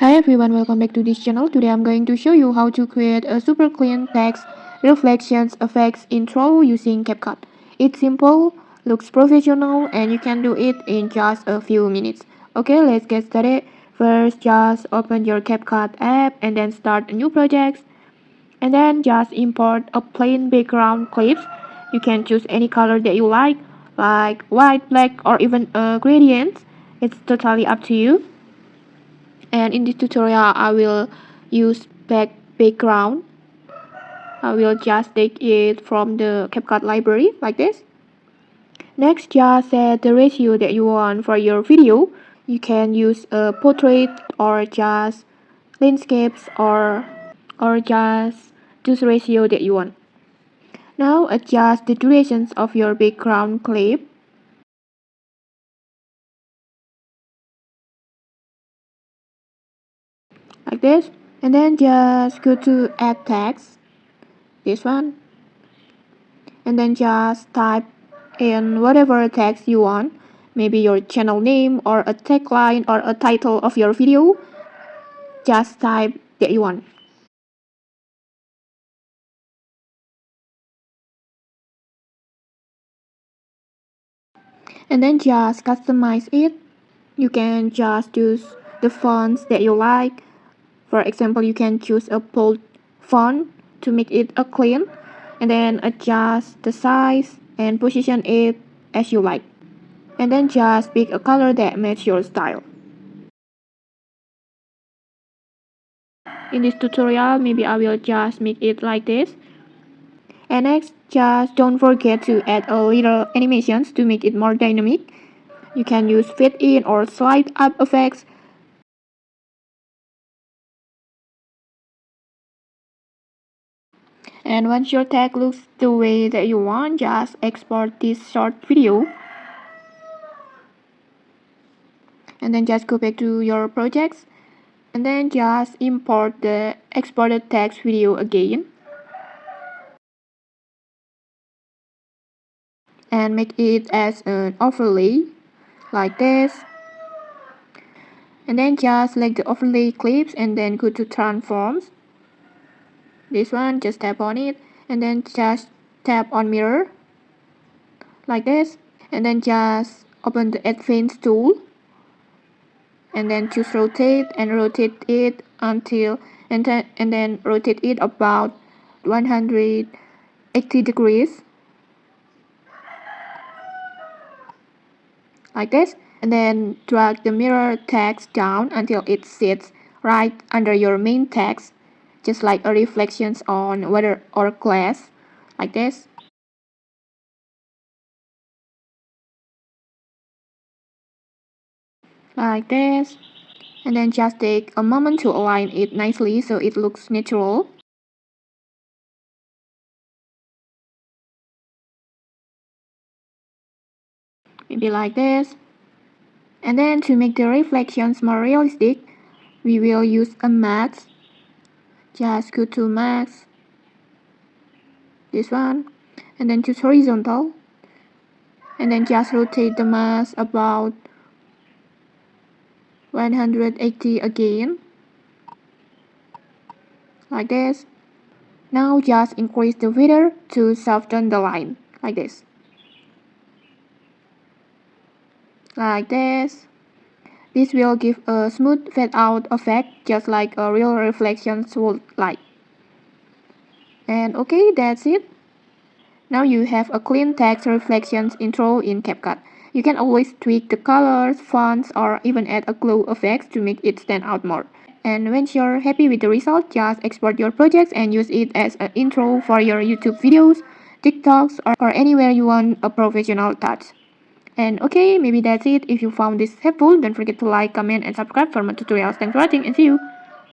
Hi everyone, welcome back to this channel. Today I'm going to show you how to create a super clean text reflections effects intro using CapCut. It's simple, looks professional, and you can do it in just a few minutes. Okay, let's get started. First, just open your CapCut app and then start a new project. And then just import a plain background clips. You can choose any color that you like white, black, or even a gradient. It's totally up to you. And in this tutorial I will use background. I will just take it from the CapCut library like this. Next, just set the ratio that you want for your video. You can use a portrait or just landscapes or just choose ratio that you want. Now adjust the durations of your background clip like this, and then just go to add text, this one, and then just type in whatever text you want, maybe your channel name or a tagline or a title of your video. Just type that you want. And then just customize it. You can just choose the fonts that you like. For example, you can choose a bold font to make it a clean, and then adjust the size and position it as you like. And then just pick a color that matches your style. In this tutorial, maybe I will just make it like this. And next, just don't forget to add a little animations to make it more dynamic. You can use fit in or slide up effects. And once your tag looks the way that you want, just export this short video. And then just go back to your projects. And then just import the exported text video again. And make it as an overlay, like this. And then just select the overlay clips and then go to transforms. This one, just tap on it and then just tap on mirror like this, and then just open the advanced tool and then choose rotate and rotate it until and then rotate it about 180 degrees like this, and then drag the mirror text down until it sits right under your main text, just like a reflections on water or glass like this. Like this, and then just take a moment to align it nicely so it looks natural. Maybe like this. And then to make the reflections more realistic, we will use a mask. Just go to mask, this one, and then choose horizontal, and then just rotate the mask about 180 again, like this. Now just increase the width to soften the line, like this. Like this. This will give a smooth fade out effect, just like a real reflections would like. And okay, that's it. Now you have a clean text reflections intro in CapCut. You can always tweak the colors, fonts, or even add a glow effects to make it stand out more. And once you're happy with the result, just export your projects and use it as an intro for your YouTube videos, TikToks, or anywhere you want a professional touch. And okay, maybe that's it. If you found this helpful, don't forget to like, comment, and subscribe for more tutorials. Thanks for watching and see you!